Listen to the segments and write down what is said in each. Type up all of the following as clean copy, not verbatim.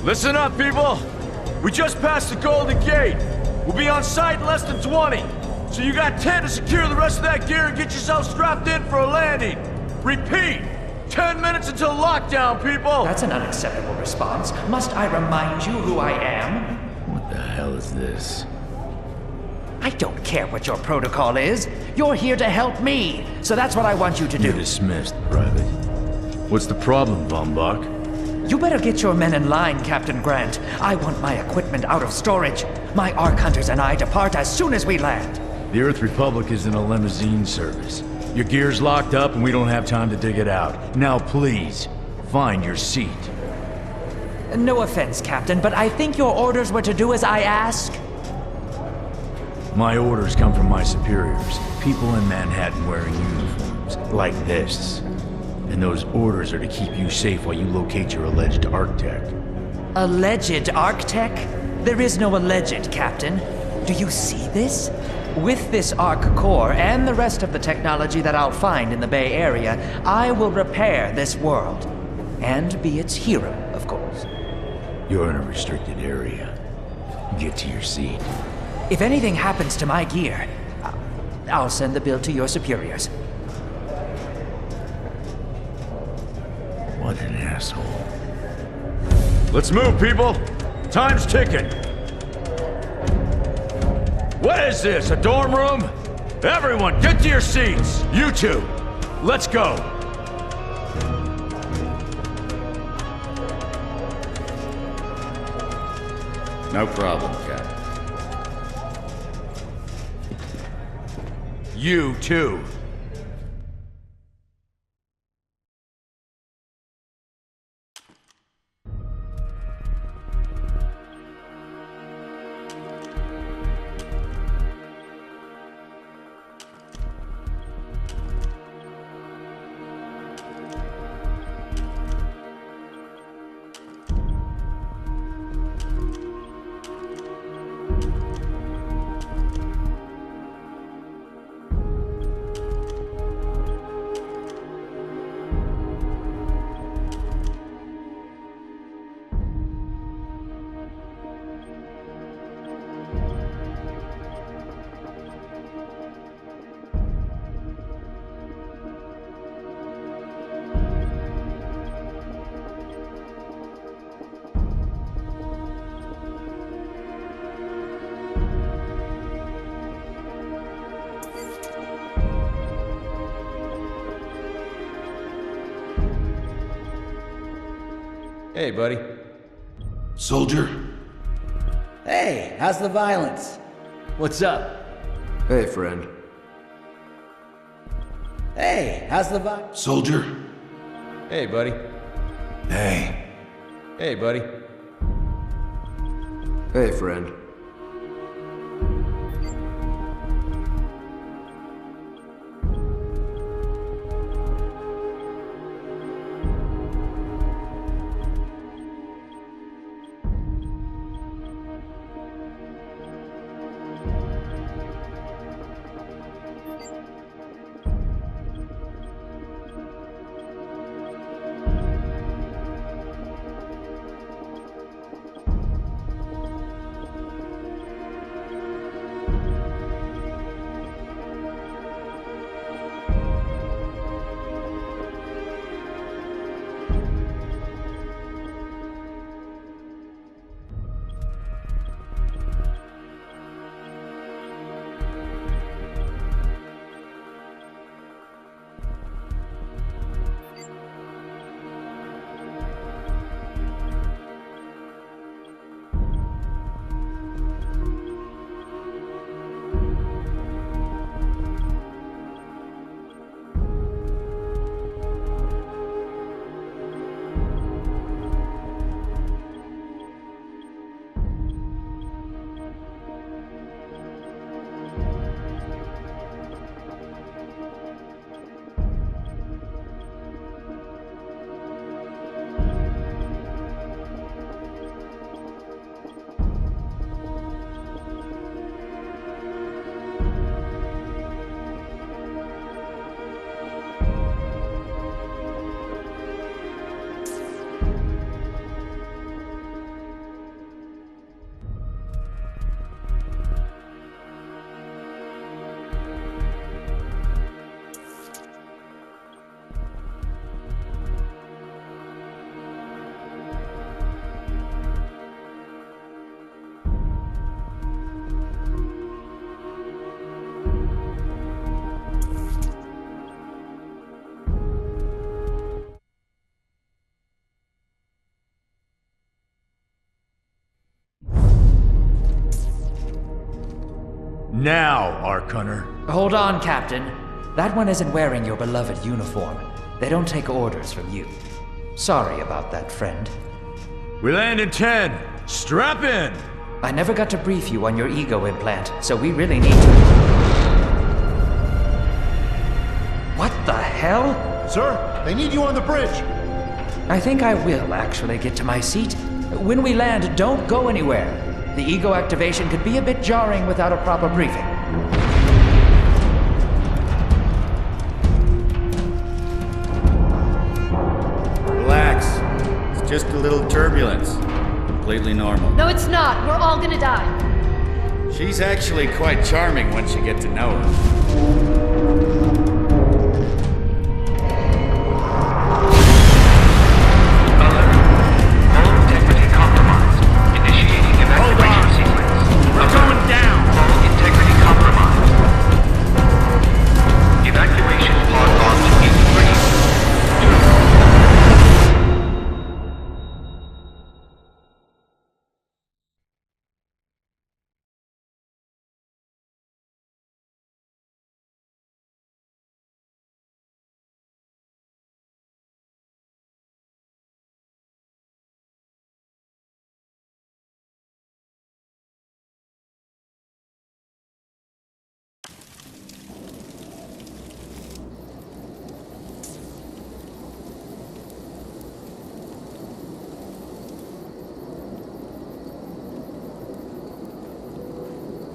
Listen up, people! We just passed the Golden Gate. We'll be on site in less than 20. So you got 10 to secure the rest of that gear and get yourself strapped in for a landing. Repeat! 10 minutes until lockdown, people! That's an unacceptable response. Must I remind you who I am? What the hell is this? I don't care what your protocol is. You're here to help me, so that's what I want you to do. You're dismissed, Private. What's the problem, Von Bach? You better get your men in line, Captain Grant. I want my equipment out of storage. My Ark Hunters and I depart as soon as we land. The Earth Republic is in a limousine service. Your gear's locked up and we don't have time to dig it out. Now please, find your seat. No offense, Captain, but I think your orders were to do as I ask. My orders come from my superiors. People in Manhattan wearing uniforms, like this. And those orders are to keep you safe while you locate your alleged Arc-Tech. Alleged Arc-Tech? There is no alleged, Captain. Do you see this? With this Arc core and the rest of the technology that I'll find in the Bay Area, I will repair this world. And be its hero, of course. You're in a restricted area. Get to your seat. If anything happens to my gear, I'll send the bill to your superiors. What an asshole. Let's move, people! Time's ticking! What is this, a dorm room? Everyone, get to your seats! You two, let's go! No problem, Cap. You too. Hey, buddy. Soldier? Hey, how's the violence? What's up? Hey, friend. Hey, how's the violence? Soldier? Hey, buddy. Hey. Hey, buddy. Hey, friend. Now, Ark Hunter. Hold on, Captain. That one isn't wearing your beloved uniform. They don't take orders from you. Sorry about that, friend. We land in 10. Strap in! I never got to brief you on your ego implant, so we really need to... What the hell? Sir, they need you on the bridge. I think I will actually get to my seat. When we land, don't go anywhere. The ego activation could be a bit jarring without a proper briefing. Relax. It's just a little turbulence. Completely normal. No, it's not. We're all gonna die. She's actually quite charming once you get to know her.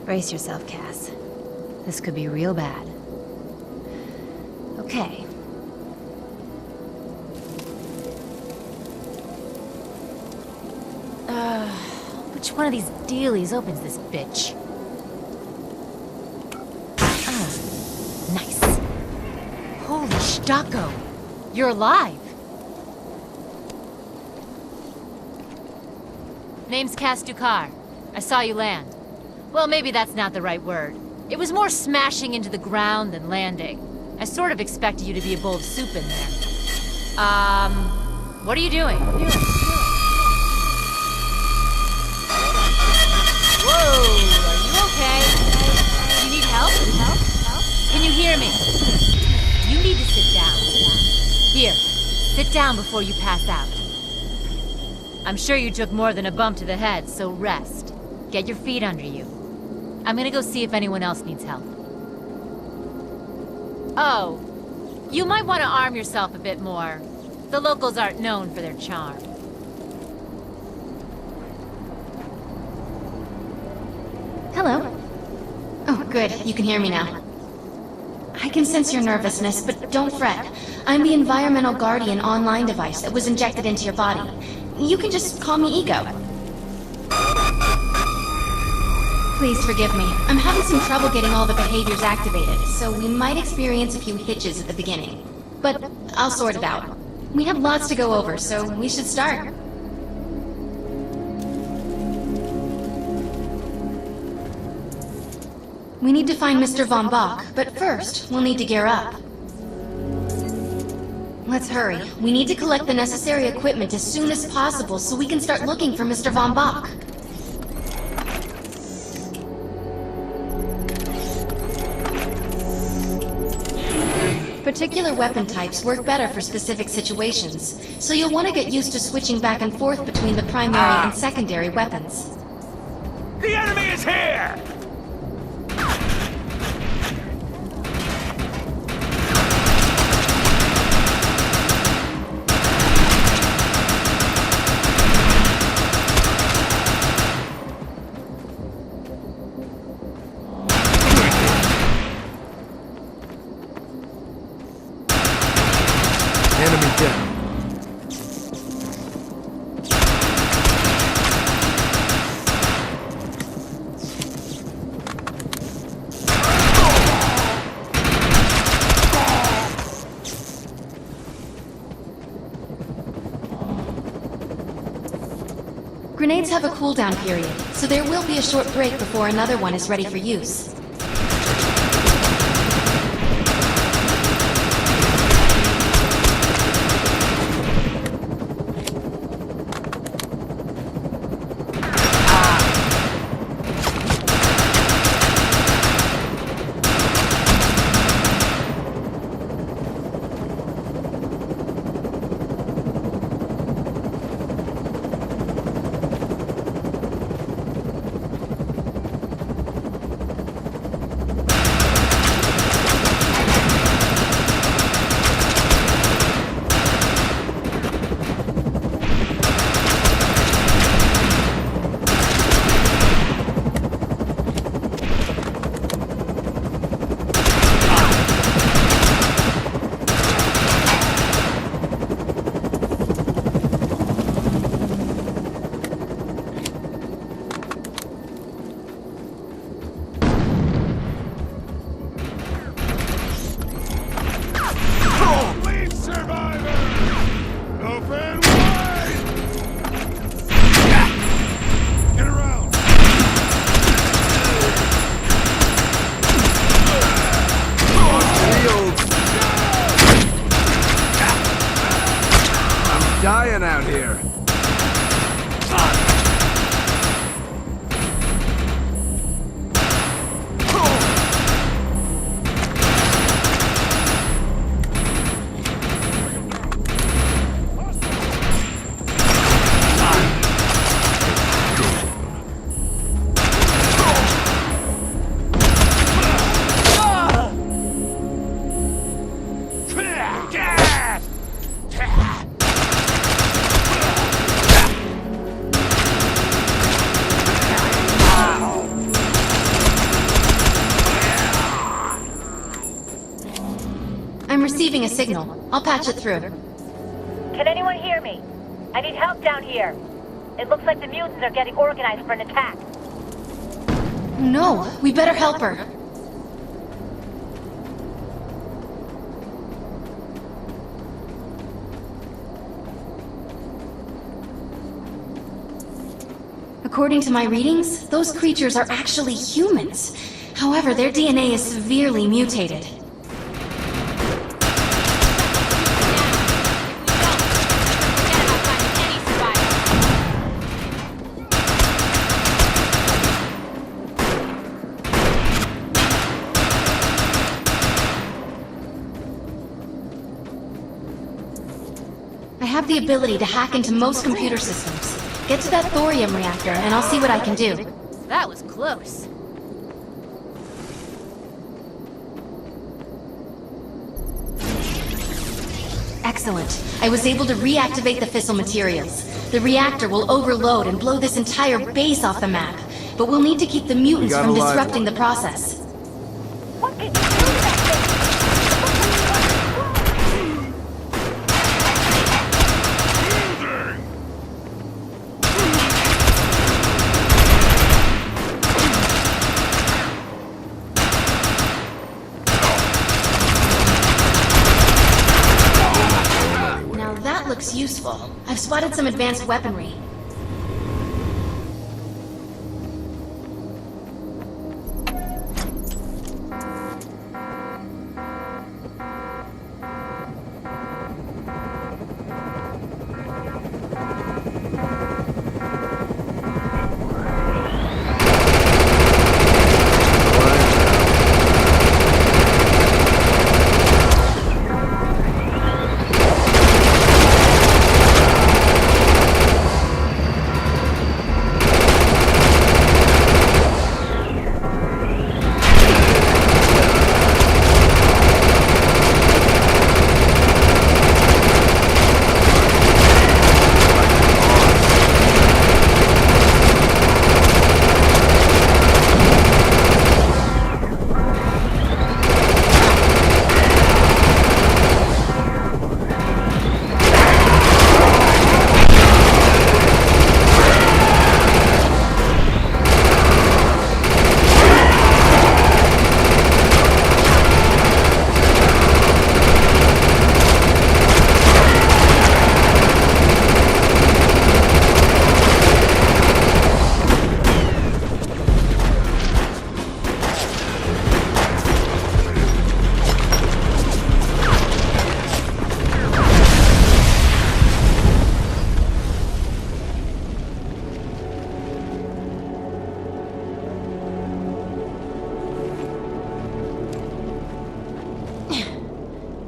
Brace yourself, Cass. This could be real bad. Okay. Which one of these dealies opens this bitch? Nice. Holy Stocko! You're alive! Name's Cass Dukar. I saw you land. Well, maybe that's not the right word. It was more smashing into the ground than landing. I sort of expected you to be a bowl of soup in there. What are you doing? Whoa, are you okay? You need help? Can you hear me? You need to sit down. Here, sit down before you pass out. I'm sure you took more than a bump to the head, so rest. Get your feet under you. I'm gonna go see if anyone else needs help. Oh, you might want to arm yourself a bit more. The locals aren't known for their charm. Hello. Oh, good. You can hear me now. I can sense your nervousness, but don't fret. I'm the environmental guardian online device that was injected into your body. You can just call me Ego. Please forgive me. I'm having some trouble getting all the behaviors activated, so we might experience a few hitches at the beginning. But I'll sort it out. We have lots to go over, so we should start. We need to find Mr. Von Bach, but first, we'll need to gear up. Let's hurry. We need to collect the necessary equipment as soon as possible so we can start looking for Mr. Von Bach. Particular weapon types work better for specific situations, so you'll want to get used to switching back and forth between the primary and secondary weapons. The enemy is here! Enemy down. Grenades have a cooldown period, so there will be a short break before another one is ready for use. dying out here. I'm receiving a signal. I'll patch it through. Can anyone hear me? I need help down here. It looks like the mutants are getting organized for an attack. No, we better help her. According to my readings, those creatures are actually humans. However, their DNA is severely mutated. I have the ability to hack into most computer systems. Get to that thorium reactor, and I'll see what I can do. That was close. Excellent. I was able to reactivate the fissile materials. The reactor will overload and blow this entire base off the map, but we'll need to keep the mutants from disrupting the process. What can you do that Now that looks useful. I've spotted some advanced weaponry.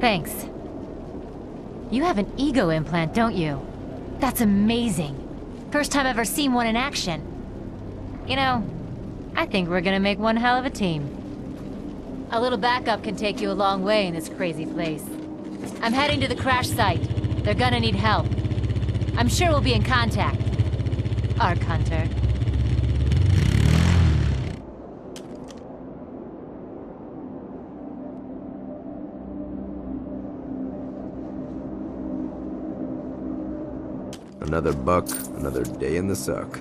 Thanks. You have an ego implant, don't you? That's amazing. First time I've ever seen one in action. You know, I think we're gonna make one hell of a team. A little backup can take you a long way in this crazy place. I'm heading to the crash site. They're gonna need help. I'm sure we'll be in contact. Arc Hunter. Another buck, another day in the suck.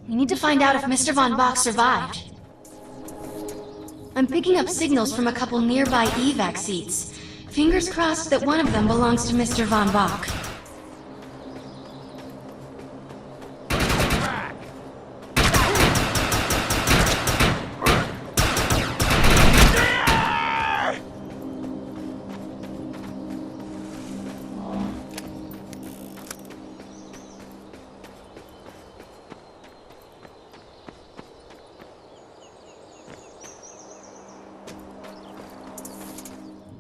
We need to find out if Mr. Von Bach survived. I'm picking up signals from a couple nearby evac seats. Fingers crossed that one of them belongs to Mr. Von Bach.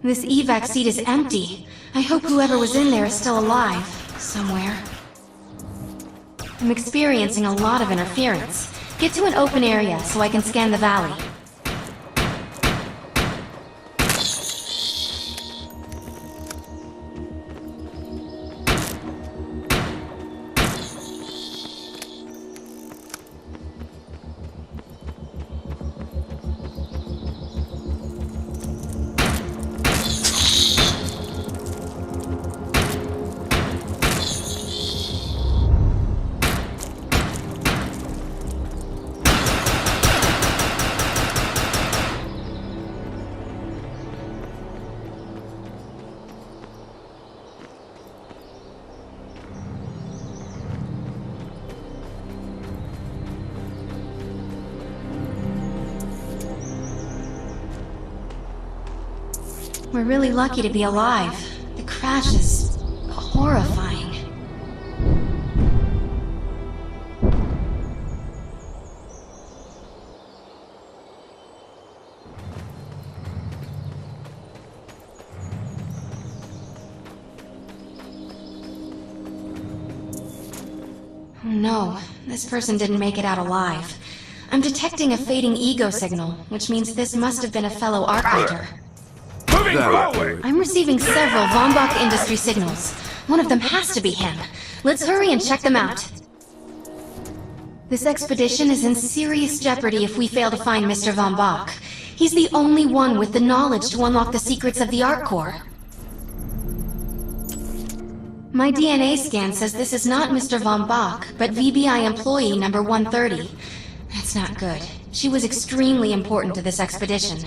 This evac seat is empty. I hope whoever was in there is still alive. Somewhere. I'm experiencing a lot of interference. Get to an open area so I can scan the valley. We're really lucky to be alive. The crash is horrifying. Oh no, this person didn't make it out alive. I'm detecting a fading ego signal, which means this must have been a fellow Arc Hunter. Moving forward! I'm receiving several Von Bach Industry signals. One of them has to be him. Let's hurry and check them out. This expedition is in serious jeopardy if we fail to find Mr. Von Bach. He's the only one with the knowledge to unlock the secrets of the Arc Core. My DNA scan says this is not Mr. Von Bach, but VBI employee number 130. That's not good. She was extremely important to this expedition.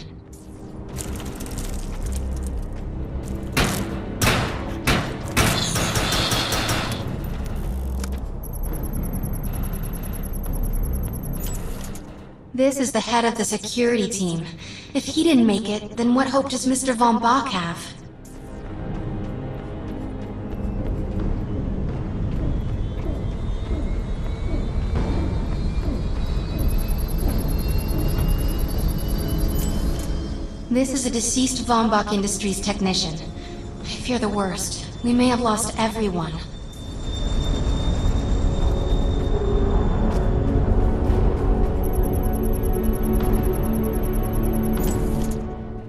This is the head of the security team. If he didn't make it, then what hope does Mr. Von Bach have? This is a deceased Von Bach Industries technician. I fear the worst. We may have lost everyone.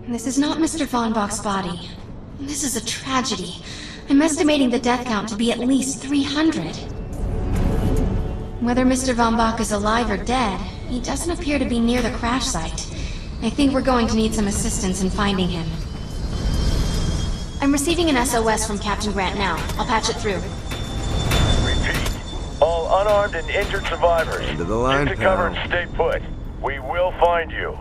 This is not Mr. Von Bach's body. This is a tragedy. I'm estimating the death count to be at least 300. Whether Mr. Von Bach is alive or dead, he doesn't appear to be near the crash site. I think we're going to need some assistance in finding him. I'm receiving an SOS from Captain Grant now. I'll patch it through. Repeat. All unarmed and injured survivors. Into the line, Get to cover pal. and stay put. We will find you.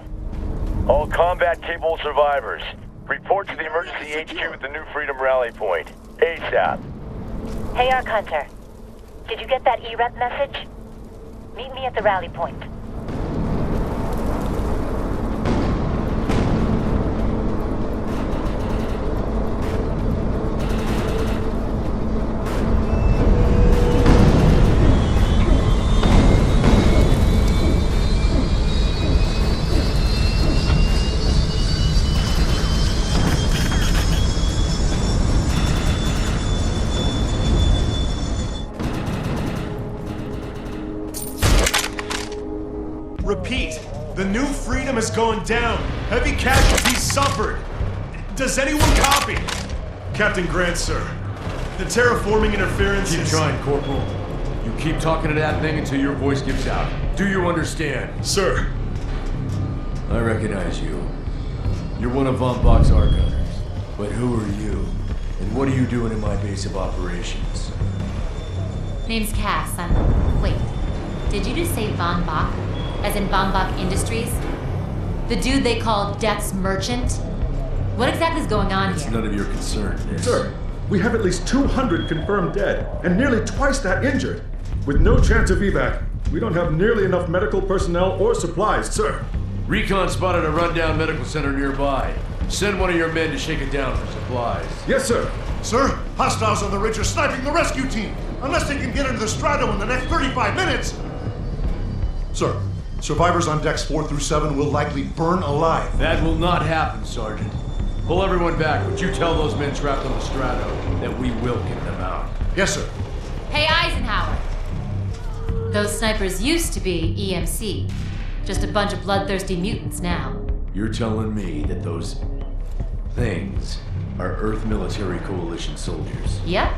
All combat-capable survivors, report to the emergency HQ at the New Freedom Rally Point. ASAP. Hey, Arc Hunter. Did you get that EREP message? Meet me at the rally point. Repeat, the New Freedom is going down. Heavy casualties suffered. Does anyone copy? Captain Grant, sir. The terraforming interference Keep is... trying, Corporal. You keep talking to that thing until your voice gives out. Do you understand? Sir. I recognize you. You're one of Von Bach's Arc Hunters. But who are you? And what are you doing in my base of operations? Name's Cass. Wait. Did you just say Von Bach? As in Von Bach Industries? The dude they call Death's Merchant? What exactly is going on It's here? none of your concern, Miss. Sir, we have at least 200 confirmed dead, and nearly twice that injured. With no chance of evac, we don't have nearly enough medical personnel or supplies, sir. Recon spotted a rundown medical center nearby. Send one of your men to shake it down for supplies. Yes, sir. Sir, hostiles on the ridge are sniping the rescue team. Unless they can get into the strato in the next 35 minutes. Sir, survivors on decks 4 through 7 will likely burn alive. That will not happen, Sergeant. Pull everyone back, but you tell those men trapped on the Strato that we will get them out. Yes, sir. Hey, Eisenhower. Those snipers used to be EMC. Just a bunch of bloodthirsty mutants now. You're telling me that those things are Earth Military Coalition soldiers? Yep.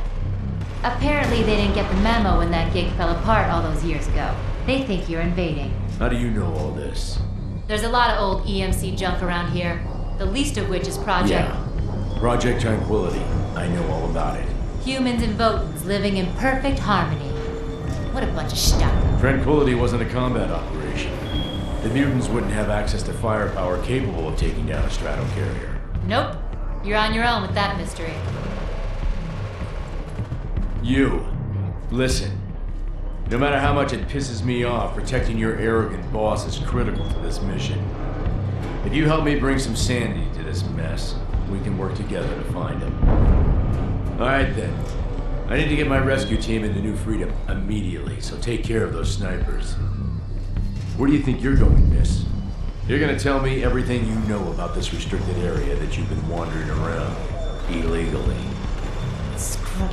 Apparently they didn't get the memo when that gig fell apart all those years ago. They think you're invading. How do you know all this? There's a lot of old EMC junk around here. The least of which is Project... Yeah. Project Tranquility. I know all about it. Humans and Votans living in perfect harmony. What a bunch of stuff. Tranquility wasn't a combat operation. The mutants wouldn't have access to firepower capable of taking down a Stratocarrier. Nope. You're on your own with that mystery. You. Listen. No matter how much it pisses me off, protecting your arrogant boss is critical to this mission. If you help me bring some sanity to this mess, we can work together to find him. Alright then. I need to get my rescue team into New Freedom immediately, so take care of those snipers. Where do you think you're going, miss? You're gonna tell me everything you know about this restricted area that you've been wandering around illegally. Screw